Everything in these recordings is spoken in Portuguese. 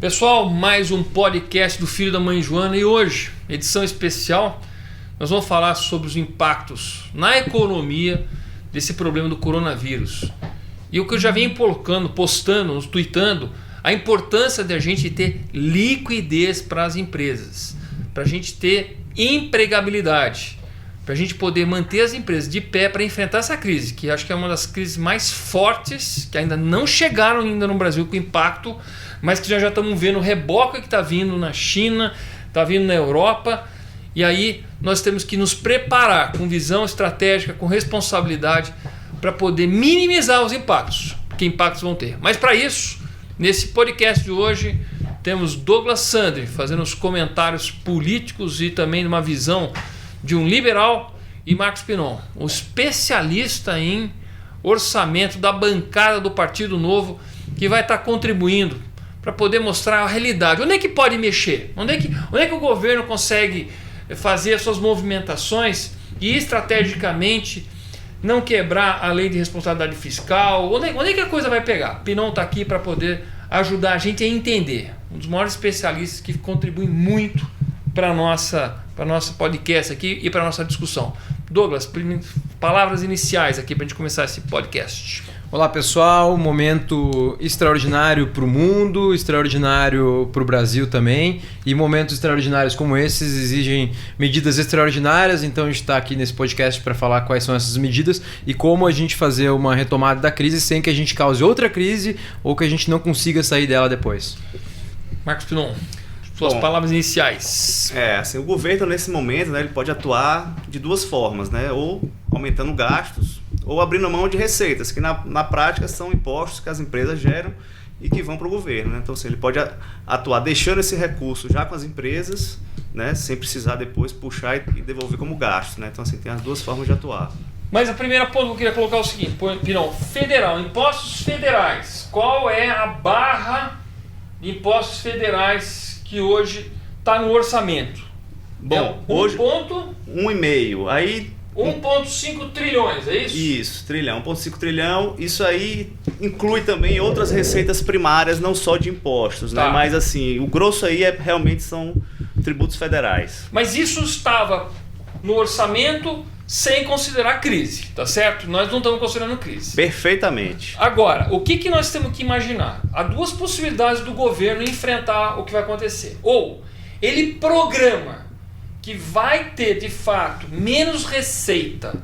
Pessoal, mais um podcast do Filho da Mãe Joana e hoje, edição especial, nós vamos falar sobre os impactos na economia desse problema do coronavírus. E o que eu já venho postando, tweetando, a importância de a gente ter liquidez para as empresas, para a gente ter empregabilidade, para a gente poder manter as empresas de pé para enfrentar essa crise, que acho que é uma das crises mais fortes, que ainda não chegaram ainda no Brasil com impacto, mas que já estamos vendo o reboque que está vindo na China, está vindo na Europa, e aí nós temos que nos preparar com visão estratégica, com responsabilidade, para poder minimizar os impactos, que impactos vão ter. Mas para isso, nesse podcast de hoje, temos Douglas Sandri fazendo os comentários políticos e também uma visão de um liberal, e Marcos Pinon, um especialista em orçamento da bancada do Partido Novo, que vai estar contribuindo para poder mostrar a realidade. Onde é que pode mexer? Onde é que o governo consegue fazer as suas movimentações e estrategicamente não quebrar a lei de responsabilidade fiscal? Onde é que a coisa vai pegar? Pinon está aqui para poder ajudar a gente a entender. Um dos maiores especialistas que contribui muito para nossa podcast aqui e para a nossa discussão. Douglas, palavras iniciais aqui para a gente começar esse podcast. Olá pessoal, momento extraordinário para o mundo, extraordinário para o Brasil também, e momentos extraordinários como esses exigem medidas extraordinárias, então a gente está aqui nesse podcast para falar quais são essas medidas e como a gente fazer uma retomada da crise sem que a gente cause outra crise ou que a gente não consiga sair dela depois. Marcos Pinon, suas palavras iniciais. Assim, o governo nesse momento, né, ele pode atuar de duas formas, né, ou aumentando gastos ou abrindo mão de receitas, que na prática são impostos que as empresas geram e que vão para o governo, né? Então, assim, ele pode atuar deixando esse recurso já com as empresas, né, sem precisar depois puxar e devolver como gasto, né? Então, assim, tem as duas formas de atuar. Mas a primeira ponto que eu queria colocar é o seguinte, Pinon, federal, impostos federais. Qual é a barra de impostos federais que hoje está no orçamento? Bom, hoje 1,5. Aí 1,5 trilhões, é isso? Isso, trilhão, 1,5 trilhão. Isso aí inclui também outras receitas primárias, não só de impostos, né? Mas assim, o grosso aí realmente são tributos federais. Mas isso estava no orçamento sem considerar crise, tá certo? Nós não estamos considerando crise. Perfeitamente. Agora, o que nós temos que imaginar? Há duas possibilidades do governo enfrentar o que vai acontecer. Ou ele programa que vai ter, de fato, menos receita,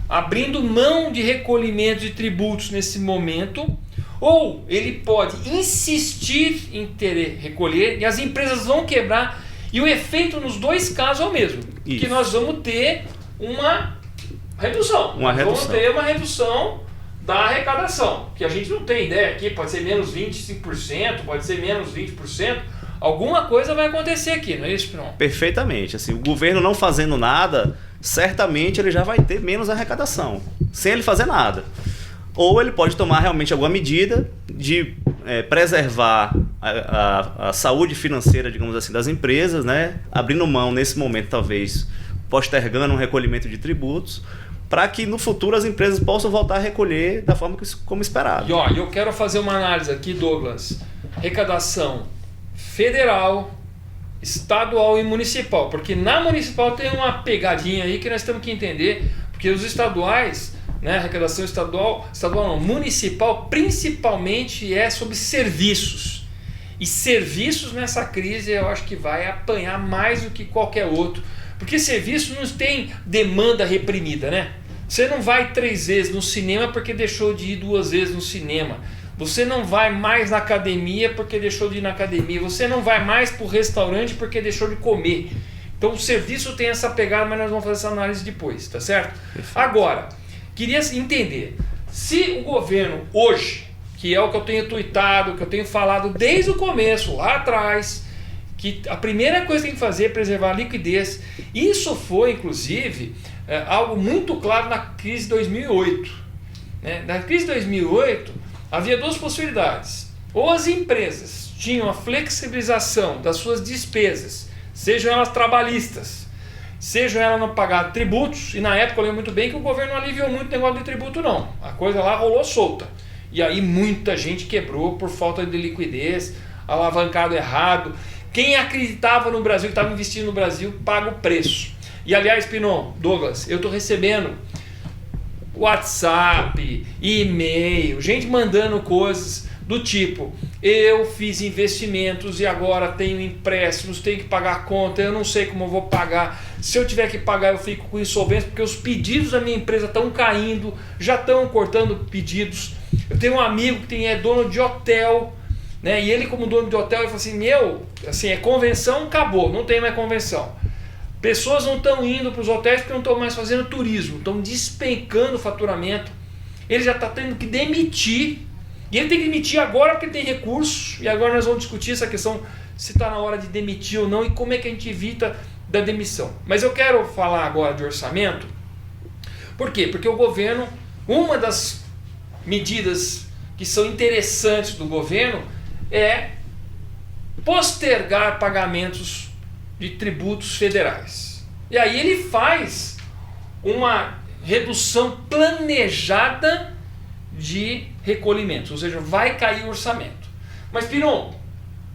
abrindo mão de recolhimento de tributos nesse momento, ou ele pode insistir em recolher e as empresas vão quebrar, e o efeito nos dois casos é o mesmo, que nós vamos ter uma redução. Vamos ter uma redução da arrecadação, que a gente não tem ideia aqui, pode ser menos 25%, pode ser menos 20%, alguma coisa vai acontecer aqui, não é isso, Pinon? Perfeitamente. Assim, o governo não fazendo nada, certamente ele já vai ter menos arrecadação, sem ele fazer nada. Ou ele pode tomar realmente alguma medida de preservar a saúde financeira, digamos assim, das empresas, né? Abrindo mão nesse momento, talvez, postergando um recolhimento de tributos, para que no futuro as empresas possam voltar a recolher da forma como esperado. E eu quero fazer uma análise aqui, Douglas. Arrecadação federal, estadual e municipal, porque na municipal tem uma pegadinha aí que nós temos que entender, porque os estaduais, né, arrecadação estadual não, municipal principalmente é sobre serviços, e serviços nessa crise eu acho que vai apanhar mais do que qualquer outro, porque serviço não tem demanda reprimida, né? Você não vai 3 vezes no cinema porque deixou de ir 2 vezes no cinema. Você não vai mais na academia porque deixou de ir na academia. Você não vai mais para o restaurante porque deixou de comer. Então o serviço tem essa pegada, mas nós vamos fazer essa análise depois, tá certo? Perfeito. Agora, queria entender, se o governo hoje, que é o que eu tenho tuitado, que eu tenho falado desde o começo, lá atrás, que a primeira coisa que tem que fazer é preservar a liquidez. Isso foi, inclusive, algo muito claro na crise de 2008. Na crise de 2008, havia duas possibilidades. Ou as empresas tinham a flexibilização das suas despesas, sejam elas trabalhistas, sejam elas não pagar tributos, e na época eu lembro muito bem que o governo não aliviou muito o negócio de tributo não. A coisa lá rolou solta. E aí muita gente quebrou por falta de liquidez. alavancado errado. Quem acreditava no Brasil, que estava investindo no Brasil, paga o preço. E aliás, Pinon, Douglas, eu estou recebendo WhatsApp, e-mail, gente mandando coisas do tipo: eu fiz investimentos e agora tenho empréstimos, tenho que pagar a conta, eu não sei como eu vou pagar. Se eu tiver que pagar, eu fico com insolvência, porque os pedidos da minha empresa estão caindo, já estão cortando pedidos. Eu tenho um amigo que é dono de hotel, né? E ele, como dono de hotel, ele falou assim: é convenção, acabou, não tem mais convenção. Pessoas não estão indo para os hotéis porque não estão mais fazendo turismo, estão despencando o faturamento. Ele já está tendo que demitir. E ele tem que demitir agora porque tem recursos. E agora nós vamos discutir essa questão, se está na hora de demitir ou não e como é que a gente evita da demissão. Mas eu quero falar agora de orçamento. Por quê? Porque o governo, uma das medidas que são interessantes do governo é postergar pagamentos de tributos federais. E aí ele faz uma redução planejada de recolhimentos, ou seja, vai cair o orçamento. Mas, Pinon,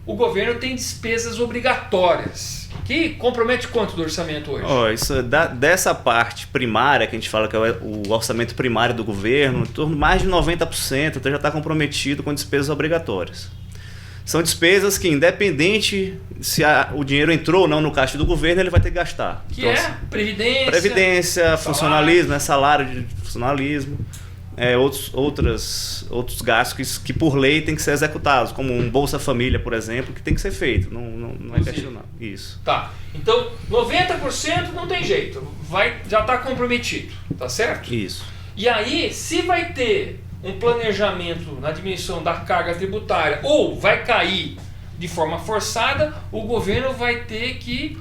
o governo tem despesas obrigatórias, que compromete quanto do orçamento hoje? Isso dessa parte primária, que a gente fala que é o orçamento primário do governo, em torno de mais de 90%, então já está comprometido com despesas obrigatórias. São despesas que, independente se o dinheiro entrou ou não no caixa do governo, ele vai ter que gastar. Que então, é previdência, salário, funcionalismo, salário de funcionalismo, outros gastos que por lei tem que ser executados, como um Bolsa Família, por exemplo, que tem que ser feito, não é questionado. Isso. Tá, então 90% não tem jeito, já está comprometido, tá certo? Isso. E aí, se vai ter um planejamento na diminuição da carga tributária ou vai cair de forma forçada, o governo vai ter que...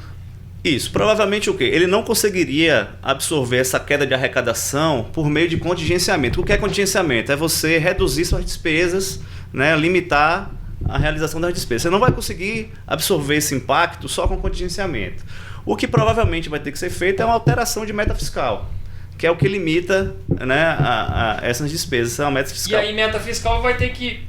Isso, provavelmente o quê? Ele não conseguiria absorver essa queda de arrecadação por meio de contingenciamento. O que é contingenciamento? É você reduzir suas despesas, né, limitar a realização das despesas. Você não vai conseguir absorver esse impacto só com contingenciamento. O que provavelmente vai ter que ser feito é uma alteração de meta fiscal, que é o que limita, né, a essas despesas. Essa é uma meta fiscal. E aí meta fiscal vai ter que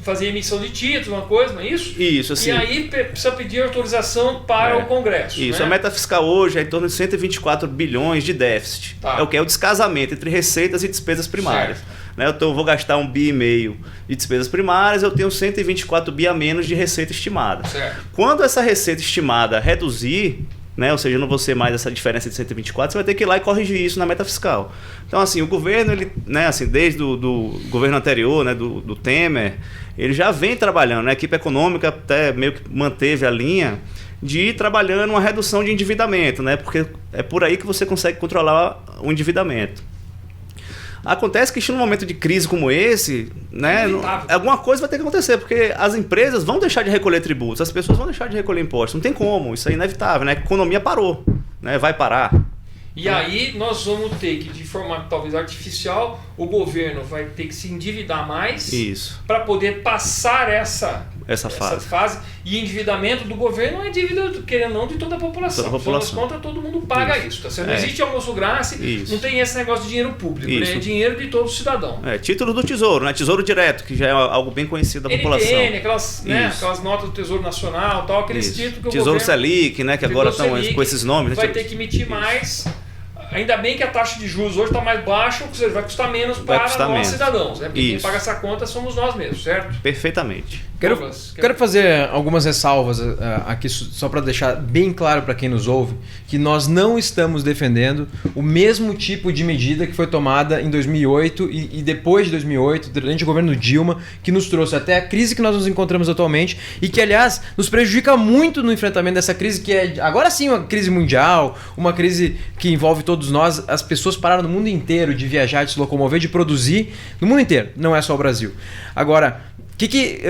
fazer emissão de títulos, uma coisa, não é isso? Isso, assim. E aí precisa pedir autorização para o Congresso. Isso, né? A meta fiscal hoje é em torno de 124 bilhões de déficit. Tá. É o que é o descasamento entre receitas e despesas primárias. Né, eu vou gastar 1,5 bi de despesas primárias, eu tenho 124 bi a menos de receita estimada. Certo. Quando essa receita estimada reduzir, né, ou seja, não vou ser mais essa diferença de 124, você vai ter que ir lá e corrigir isso na meta fiscal. Então, assim, o governo, ele, né, assim, desde do governo anterior, né, do Temer, ele já vem trabalhando, né, a equipe econômica até meio que manteve a linha de ir trabalhando uma redução de endividamento, né, porque é por aí que você consegue controlar o endividamento. Acontece que num momento de crise como esse, né, alguma coisa vai ter que acontecer, porque as empresas vão deixar de recolher tributos, as pessoas vão deixar de recolher impostos, não tem como, isso é inevitável, né? A economia parou, né? Vai parar. E aí nós vamos ter que, de forma talvez artificial, o governo vai ter que se endividar mais para poder passar essa fase. E endividamento do governo é dívida, querendo ou não, de toda a população. Toda a população. Afinal das contas, todo mundo paga isso. Tá certo? Não existe almoço grátis, não tem esse negócio de dinheiro público, né? É dinheiro de todo cidadão. Título do Tesouro, né? Tesouro Direto, que já é algo bem conhecido da população. Aquelas notas do Tesouro Nacional, tal, aqueles títulos que o Tesouro governo... Selic, né? Que agora estão com esses nomes. Vai ter que emitir mais... Ainda bem que a taxa de juros hoje está mais baixa, ou seja, vai custar menos para nós cidadãos, né? Porque quem paga essa conta somos nós mesmos, certo? Perfeitamente. Quero fazer algumas ressalvas aqui, só para deixar bem claro para quem nos ouve, que nós não estamos defendendo o mesmo tipo de medida que foi tomada em 2008 e depois de 2008, durante o governo Dilma, que nos trouxe até a crise que nós nos encontramos atualmente e que, aliás, nos prejudica muito no enfrentamento dessa crise, que é agora sim uma crise mundial, uma crise que envolve todos nós. As pessoas pararam no mundo inteiro de viajar, de se locomover, de produzir, no mundo inteiro, não é só o Brasil. Agora, o que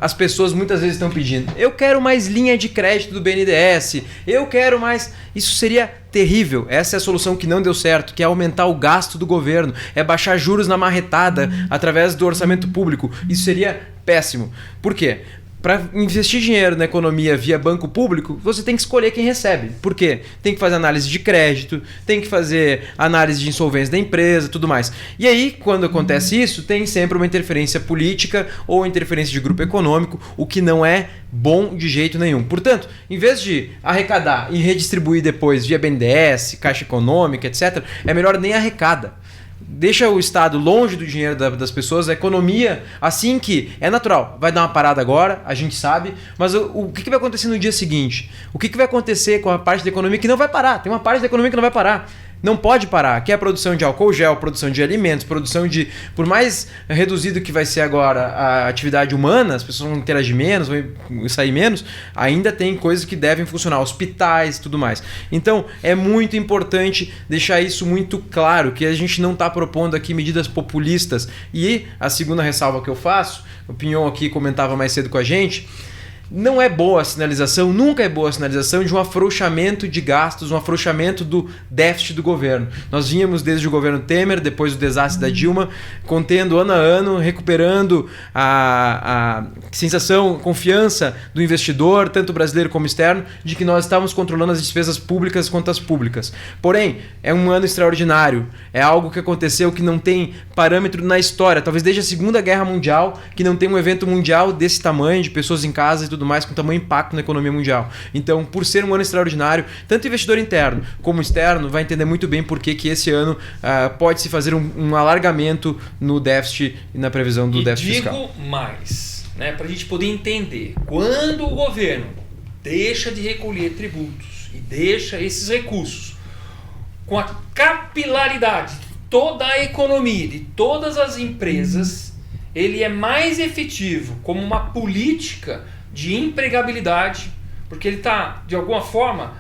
as pessoas muitas vezes estão pedindo? Eu quero mais linha de crédito do BNDES, eu quero mais... Isso seria terrível. Essa é a solução que não deu certo, que é aumentar o gasto do governo, é baixar juros na marretada através do orçamento público. Isso seria péssimo. Por quê? para investir dinheiro na economia via banco público, você tem que escolher quem recebe. Por quê? Tem que fazer análise de crédito, tem que fazer análise de insolvência da empresa, tudo mais. E aí, quando acontece isso, tem sempre uma interferência política ou interferência de grupo econômico, o que não é bom de jeito nenhum. Portanto, em vez de arrecadar e redistribuir depois via BNDES, Caixa Econômica, etc., é melhor nem arrecada. Deixa o Estado longe do dinheiro das pessoas, a economia, assim que é natural, vai dar uma parada agora, a gente sabe, mas o que vai acontecer no dia seguinte? O que vai acontecer com a parte da economia que não vai parar? Tem uma parte da economia que não vai parar. Não pode parar, que é a produção de álcool gel, produção de alimentos, produção de... Por mais reduzido que vai ser agora a atividade humana, as pessoas vão interagir menos, vão sair menos, ainda tem coisas que devem funcionar, hospitais e tudo mais. Então, é muito importante deixar isso muito claro, que a gente não está propondo aqui medidas populistas. E a segunda ressalva que eu faço, o Pinhon aqui comentava mais cedo com a gente, não é boa a sinalização, nunca é boa a sinalização de um afrouxamento de gastos, um afrouxamento do déficit do governo. Nós vínhamos desde o governo Temer, depois do desastre da Dilma, contendo ano a ano, recuperando a sensação, confiança do investidor, tanto brasileiro como externo, de que nós estávamos controlando as despesas públicas e contas públicas. Porém, é um ano extraordinário, é algo que aconteceu que não tem parâmetro na história, talvez desde a Segunda Guerra Mundial, que não tem um evento mundial desse tamanho, de pessoas em casa e tudo mais, com tamanho impacto na economia mundial. Então, por ser um ano extraordinário, tanto investidor interno como externo vai entender muito bem por que esse ano pode-se fazer um alargamento no déficit e na previsão do déficit fiscal. E digo mais, né, para a gente poder entender, quando o governo deixa de recolher tributos e deixa esses recursos com a capilaridade de toda a economia, de todas as empresas, ele é mais efetivo como uma política de empregabilidade, porque ele está, de alguma forma,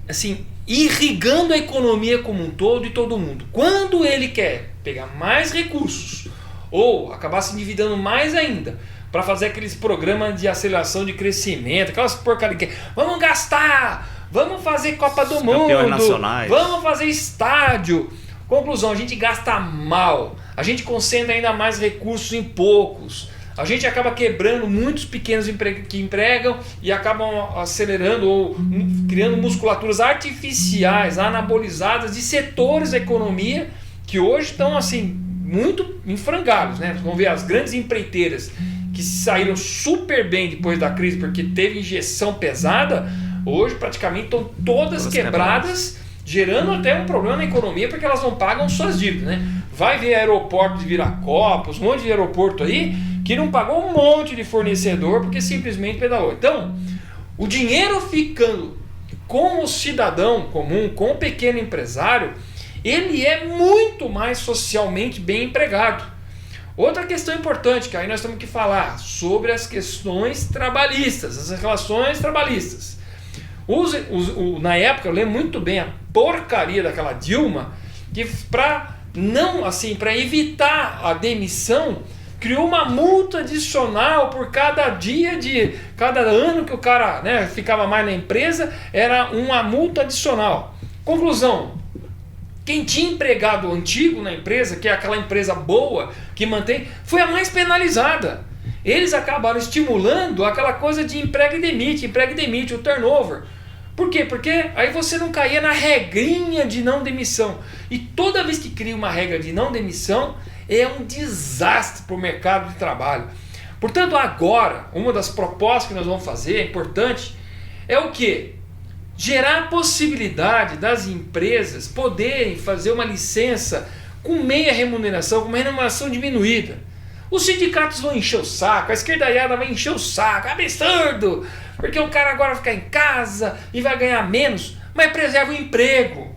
assim, irrigando a economia como um todo e todo mundo. Quando ele quer pegar mais recursos ou acabar se endividando mais ainda para fazer aqueles programas de aceleração de crescimento, aquelas porcarias que vamos gastar, vamos fazer Copa do Mundo, nacionais, vamos fazer estádio. Conclusão, a gente gasta mal, a gente concentra ainda mais recursos em poucos. A gente acaba quebrando muitos pequenos que empregam e acabam acelerando ou criando musculaturas artificiais, anabolizadas de setores da economia que hoje estão assim muito em frangalhos, né? Vamos ver as grandes empreiteiras que saíram super bem depois da crise porque teve injeção pesada, hoje praticamente estão todas quebradas, gerando até um problema na economia porque elas não pagam suas dívidas, né? Vai ver aeroporto de Viracopos, um monte de aeroporto aí que não pagou um monte de fornecedor porque simplesmente pedalou. Então, o dinheiro ficando com o cidadão comum, com o pequeno empresário, ele é muito mais socialmente bem empregado. Outra questão importante, que aí nós temos que falar sobre as questões trabalhistas, as relações trabalhistas. Na época, eu lembro muito bem a porcaria daquela Dilma, que para evitar a demissão, criou uma multa adicional por cada ano que o cara, né, ficava mais na empresa, era uma multa adicional. Conclusão, quem tinha empregado antigo na empresa, que é aquela empresa boa, que mantém, foi a mais penalizada. Eles acabaram estimulando aquela coisa de emprega e demite, o turnover. Por quê? Porque aí você não caía na regrinha de não demissão. E toda vez que cria uma regra de não demissão, é um desastre para o mercado de trabalho. Portanto, agora, uma das propostas que nós vamos fazer, é importante, é o quê? Gerar a possibilidade das empresas poderem fazer uma licença com meia remuneração, com uma remuneração diminuída. Os sindicatos vão encher o saco, a esquerdaiada vai encher o saco, é absurdo, porque o cara agora vai ficar em casa e vai ganhar menos, mas preserva o emprego,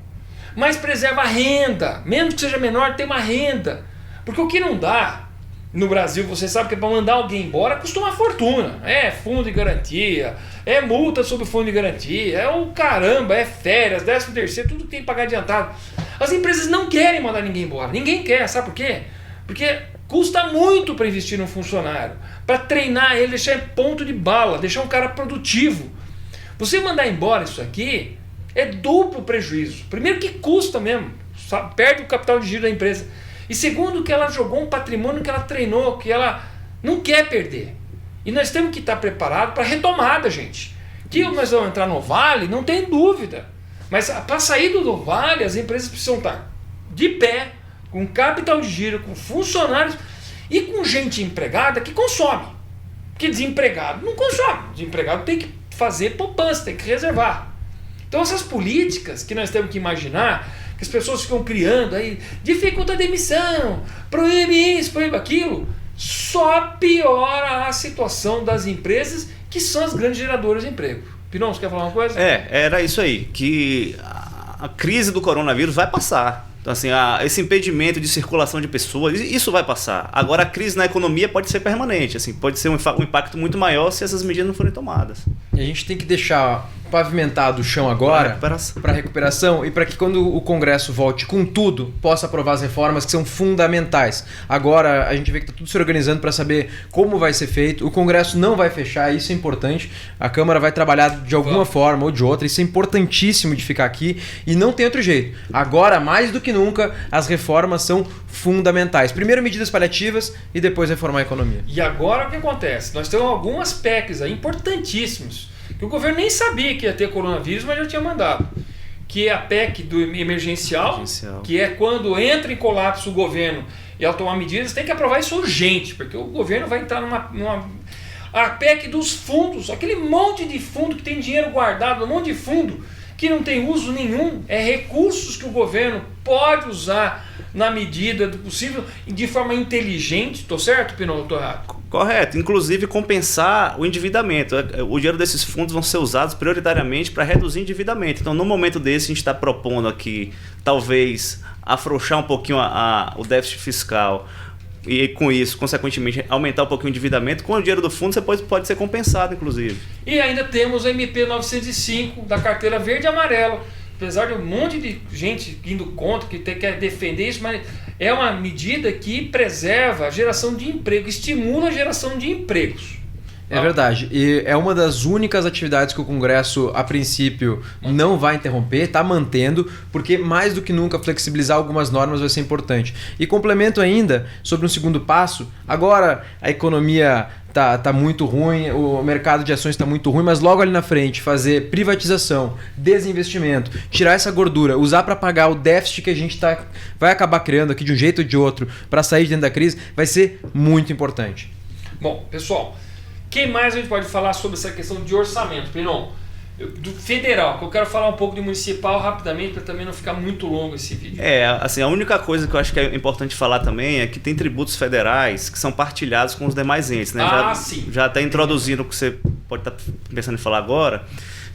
mas preserva a renda, mesmo que seja menor, tem uma renda. Porque o que não dá no Brasil, você sabe que para mandar alguém embora custa uma fortuna. É fundo de garantia, é multa sobre fundo de garantia, é o caramba, é férias, 13º, tudo que tem que pagar adiantado. As empresas não querem mandar ninguém embora, ninguém quer, sabe por quê? Porque custa muito para investir num funcionário, para treinar ele, deixar em ponto de bala, deixar um cara produtivo. Você mandar embora isso aqui é duplo prejuízo. Primeiro que custa mesmo, perde o capital de giro da empresa. E segundo que ela jogou um patrimônio que ela treinou, que ela não quer perder. E nós temos que estar preparados para a retomada, gente. Que nós vamos entrar no Vale, não tem dúvida. Mas para sair do Vale, as empresas precisam estar de pé, com capital de giro, com funcionários e com gente empregada que consome. Porque desempregado não consome. Desempregado tem que fazer poupança, tem que reservar. Então essas políticas que nós temos que imaginar, que as pessoas ficam criando aí, dificulta a demissão, proíbe isso, proíbe aquilo, só piora a situação das empresas que são as grandes geradoras de emprego. Pirão, você quer falar uma coisa? Era isso aí, que a crise do coronavírus vai passar. Então, assim, esse impedimento de circulação de pessoas, isso vai passar. Agora, a crise na economia pode ser permanente, assim, pode ser um impacto muito maior se essas medidas não forem tomadas. E a gente tem que deixar pavimentado o chão agora para recuperação e para que quando o Congresso volte com tudo, possa aprovar as reformas que são fundamentais. Agora a gente vê que está tudo se organizando para saber como vai ser feito. O Congresso não vai fechar, isso é importante. A Câmara vai trabalhar de alguma forma ou de outra. Isso é importantíssimo de ficar aqui e não tem outro jeito. Agora, mais do que nunca, as reformas são fundamentais. Primeiro medidas paliativas e depois reformar a economia. E agora o que acontece? Nós temos algumas PECs aí importantíssimos que o governo nem sabia que ia ter coronavírus, mas já tinha mandado. Que é a PEC do emergencial, que é quando entra em colapso o governo e ao tomar medidas, tem que aprovar isso urgente, porque o governo vai entrar numa... A PEC dos fundos, aquele monte de fundo que tem dinheiro guardado, um monte de fundo que não tem uso nenhum, é recursos que o governo pode usar na medida do possível, de forma inteligente. Estou certo, Pino? Estou errado? Correto. Inclusive compensar o endividamento. O dinheiro desses fundos vão ser usados prioritariamente para reduzir o endividamento. Então, no momento desse, a gente está propondo aqui, talvez, afrouxar um pouquinho o déficit fiscal e, com isso, consequentemente, aumentar um pouquinho o endividamento. Com o dinheiro do fundo, você pode ser compensado, inclusive. E ainda temos a MP 905 da carteira verde e amarela. Apesar de um monte de gente indo contra, que quer defender isso, mas é uma medida que preserva a geração de emprego, estimula a geração de empregos. É verdade. E é uma das únicas atividades que o Congresso, a princípio, não vai interromper, está mantendo, porque mais do que nunca flexibilizar algumas normas vai ser importante. E complemento ainda sobre um segundo passo, agora a economia tá muito ruim, o mercado de ações está muito ruim, mas logo ali na frente fazer privatização, desinvestimento, tirar essa gordura, usar para pagar o déficit que a gente vai acabar criando aqui de um jeito ou de outro para sair de dentro da crise, vai ser muito importante. Bom, pessoal, quem mais a gente pode falar sobre essa questão de orçamento, Pinon? Do federal, que eu quero falar um pouco de municipal rapidamente, para também não ficar muito longo esse vídeo. Assim, a única coisa que eu acho que é importante falar também é que tem tributos federais que são partilhados com os demais entes, né? Sim. Já até introduzindo o que você pode estar pensando em falar agora,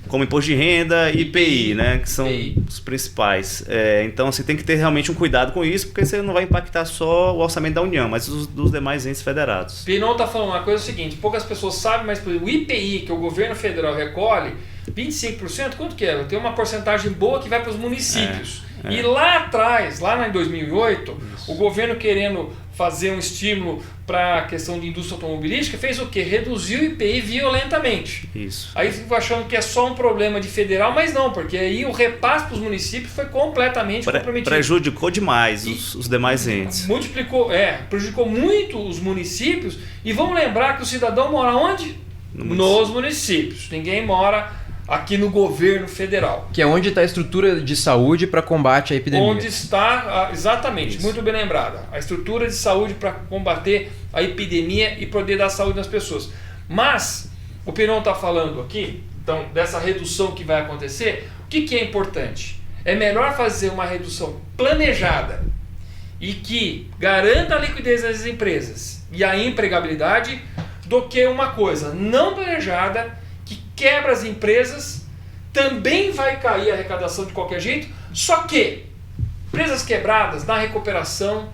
como imposto de renda e IPI, né? Que são os principais. Então, assim, tem que ter realmente um cuidado com isso, porque você não vai impactar só o orçamento da União, mas dos demais entes federados. Pinon está falando uma coisa seguinte, poucas pessoas sabem, mas por exemplo, o IPI que o governo federal recolhe, 25%, quanto que é? Tem uma porcentagem boa que vai para os municípios. E lá atrás, lá em 2008, o governo querendo fazer um estímulo para a questão de indústria automobilística, fez o quê? Reduziu o IPI violentamente. Isso. Aí fico achando que é só um problema de federal, mas não, porque aí o repasse para os municípios foi completamente comprometido. Prejudicou demais os demais entes. Prejudicou muito os municípios. E vamos lembrar que o cidadão mora onde? Nos municípios. Ninguém mora aqui no governo federal. Que é onde está a estrutura de saúde para combate à epidemia. Onde está, exatamente, isso. Muito bem lembrada. A estrutura de saúde para combater a epidemia e poder dar saúde nas pessoas. Mas, o Pinon está falando aqui, então, dessa redução que vai acontecer, o que é importante? É melhor fazer uma redução planejada e que garanta a liquidez das empresas e a empregabilidade do que uma coisa não planejada que quebra as empresas, também vai cair a arrecadação de qualquer jeito, só que empresas quebradas na recuperação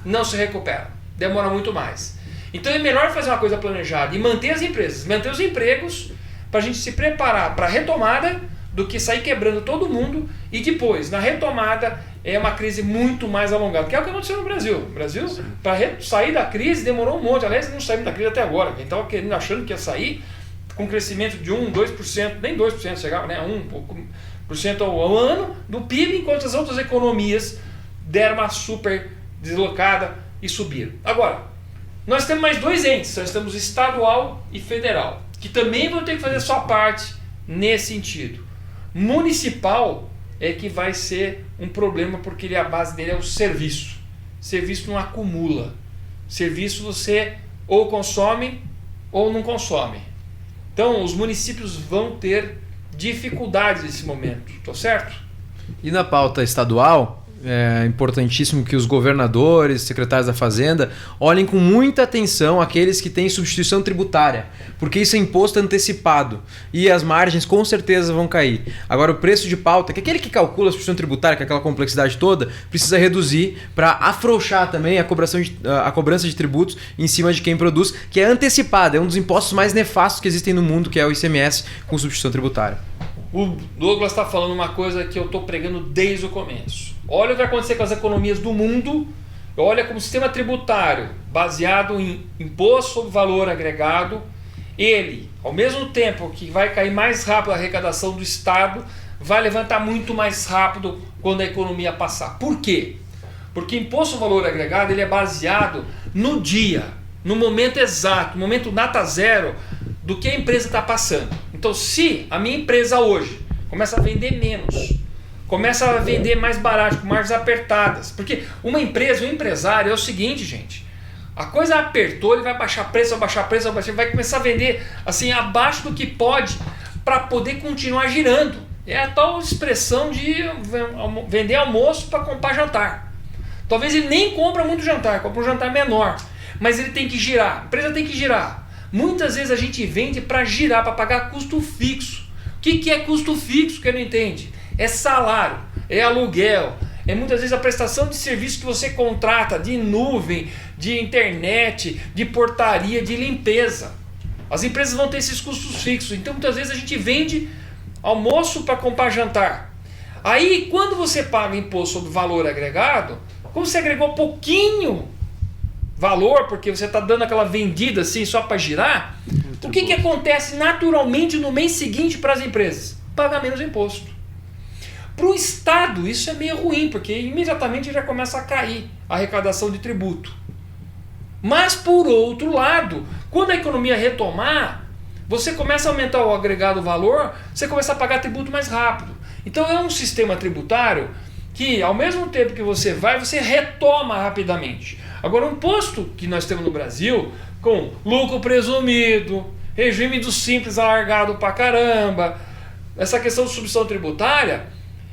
não se recuperam, demora muito mais. Então é melhor fazer uma coisa planejada e manter as empresas, manter os empregos, para a gente se preparar para a retomada, do que sair quebrando todo mundo e depois, na retomada, é uma crise muito mais alongada, que é o que aconteceu no Brasil. O Brasil, para sair da crise, demorou um monte. Aliás, não saímos da crise até agora. Quem estava achando que ia sair com crescimento de 1%, 2%, nem 2% chegava, né? 1% ao ano do PIB, enquanto as outras economias deram uma super deslocada e subiram. Agora, Nós temos mais dois entes, nós temos estadual e federal, que também vão ter que fazer sua parte nesse sentido. Municipal é que vai ser um problema, porque a base dele é o serviço. Serviço não acumula. Serviço você ou consome ou não consome. Então os municípios vão ter dificuldades nesse momento, tá certo? E na pauta estadual, é importantíssimo que os governadores, secretários da Fazenda olhem com muita atenção aqueles que têm substituição tributária, porque isso é imposto antecipado e as margens com certeza vão cair. Agora o preço de pauta, que aquele que calcula a substituição tributária, com aquela complexidade toda, precisa reduzir para afrouxar também a cobrança de tributos em cima de quem produz, que é antecipada, é um dos impostos mais nefastos que existem no mundo, que é o ICMS com substituição tributária. O Douglas está falando uma coisa que eu estou pregando desde o começo. Olha o que vai acontecer com as economias do mundo. Olha como o sistema tributário, baseado em imposto sobre valor agregado, ele, ao mesmo tempo que vai cair mais rápido a arrecadação do Estado, vai levantar muito mais rápido quando a economia passar. Por quê? Porque imposto sobre valor agregado ele é baseado no dia, no momento exato, no momento data zero do que a empresa está passando. Então, se a minha empresa hoje começa a vender menos, começa a vender mais barato, com margens apertadas, porque uma empresa, um empresário é o seguinte, gente, a coisa apertou, ele vai baixar preço, vai começar a vender assim abaixo do que pode para poder continuar girando. É a tal expressão de vender almoço para comprar jantar. Talvez ele nem compra muito jantar, compra um jantar menor, mas ele tem que girar, a empresa tem que girar. Muitas vezes a gente vende para girar, para pagar custo fixo. O que é custo fixo, que não entende? É salário, é aluguel, é muitas vezes a prestação de serviço que você contrata, de nuvem, de internet, de portaria, de limpeza. As empresas vão ter esses custos fixos, então muitas vezes a gente vende almoço para comprar jantar. Aí quando você paga imposto sobre valor agregado, como você agregou pouquinho valor, porque você está dando aquela vendida assim só para girar, o que acontece naturalmente no mês seguinte para as empresas? Paga menos imposto. Para o Estado isso é meio ruim, porque imediatamente já começa a cair a arrecadação de tributo. Mas por outro lado, quando a economia retomar, você começa a aumentar o agregado valor, você começa a pagar tributo mais rápido. Então é um sistema tributário que ao mesmo tempo que você retoma rapidamente. Agora, um imposto que nós temos no Brasil, com lucro presumido, regime do simples alargado pra caramba, essa questão de substituição tributária,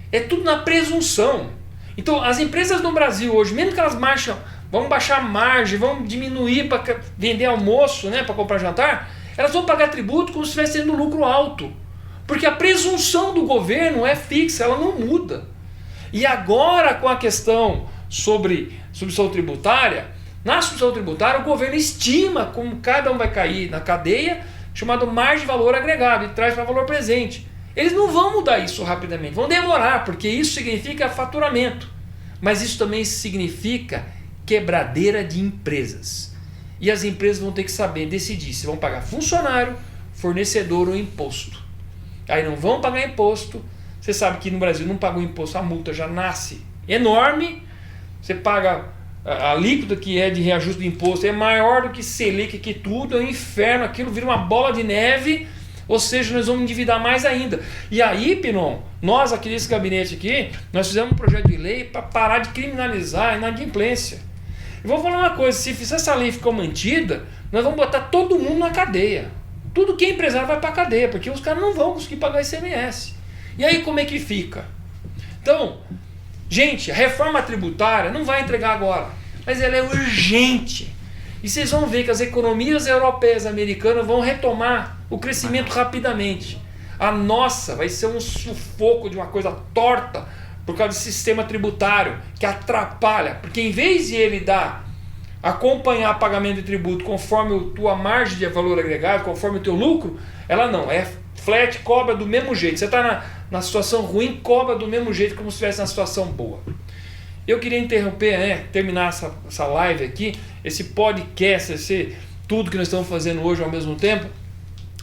é tudo na presunção. Então, as empresas no Brasil hoje, mesmo que elas vão baixar a margem, vão diminuir para vender almoço, né, para comprar jantar, elas vão pagar tributo como se estivesse tendo lucro alto. Porque a presunção do governo é fixa, ela não muda. E agora, com a questão sobre substituição tributária, na substituição tributária o governo estima como cada um vai cair na cadeia, chamado margem de valor agregado, e traz para valor presente. Eles não vão mudar isso rapidamente, vão demorar, porque isso significa faturamento. Mas isso também significa quebradeira de empresas. E as empresas vão ter que saber decidir se vão pagar funcionário, fornecedor ou imposto. Aí não vão pagar imposto. Você sabe que no Brasil não pagou imposto, a multa já nasce enorme. Você paga a alíquota que é de reajuste de imposto, é maior do que Selic, que tudo, é um inferno, aquilo vira uma bola de neve, ou seja, nós vamos endividar mais ainda. E aí, Pinon, nós aqui nesse gabinete aqui, nós fizemos um projeto de lei para parar de criminalizar a inadimplência. Eu vou falar uma coisa, se essa lei ficou mantida, nós vamos botar todo mundo na cadeia. Tudo que é empresário vai para a cadeia, porque os caras não vão conseguir pagar ICMS. E aí como é que fica? Então, gente, a reforma tributária não vai entregar agora, mas ela é urgente. E vocês vão ver que as economias europeias e americanas vão retomar o crescimento rapidamente. A nossa vai ser um sufoco de uma coisa torta por causa do sistema tributário que atrapalha, porque em vez de ele acompanhar pagamento de tributo conforme a tua margem de valor agregado, conforme o teu lucro, ela não, é flat, cobra do mesmo jeito. Você está na situação ruim, cobra do mesmo jeito como se estivesse na situação boa. Eu queria interromper, terminar essa live aqui, esse podcast, tudo que nós estamos fazendo hoje ao mesmo tempo,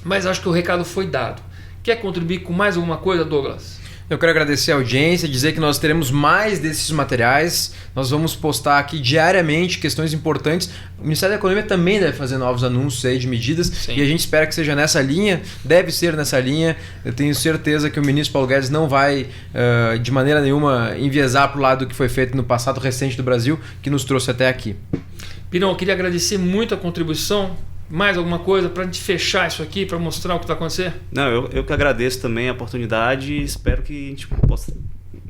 mas acho que o recado foi dado. Quer contribuir com mais alguma coisa, Douglas? Eu quero agradecer a audiência, dizer que nós teremos mais desses materiais. Nós vamos postar aqui diariamente questões importantes. O Ministério da Economia também deve fazer novos anúncios aí de medidas. Sim. E a gente espera que seja nessa linha, deve ser nessa linha. Eu tenho certeza que o ministro Paulo Guedes não vai, de maneira nenhuma, enviesar para o lado do que foi feito no passado recente do Brasil, que nos trouxe até aqui. Pirão, eu queria agradecer muito a contribuição. Mais alguma coisa para a gente fechar isso aqui, para mostrar o que está acontecendo? Não, eu que agradeço também a oportunidade e espero que a gente possa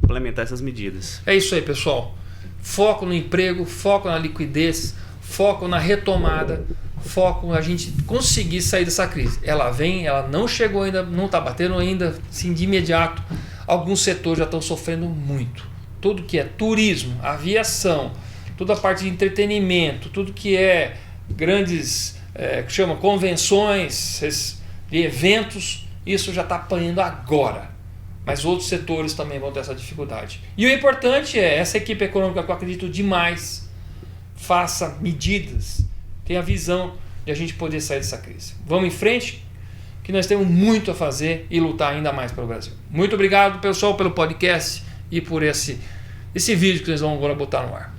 implementar essas medidas. É isso aí, pessoal. Foco no emprego, foco na liquidez, foco na retomada, foco na gente conseguir sair dessa crise. Ela vem, ela não chegou ainda, não está batendo ainda, assim, de imediato. Alguns setores já estão sofrendo muito. Tudo que é turismo, aviação, toda a parte de entretenimento, tudo que é grandes... que chama convenções, de eventos, isso já está apanhando agora. Mas outros setores também vão ter essa dificuldade. E o importante é, essa equipe econômica que eu acredito demais, faça medidas, tenha a visão de a gente poder sair dessa crise. Vamos em frente, que nós temos muito a fazer e lutar ainda mais pelo Brasil. Muito obrigado, pessoal, pelo podcast e por esse vídeo que nós vamos agora botar no ar.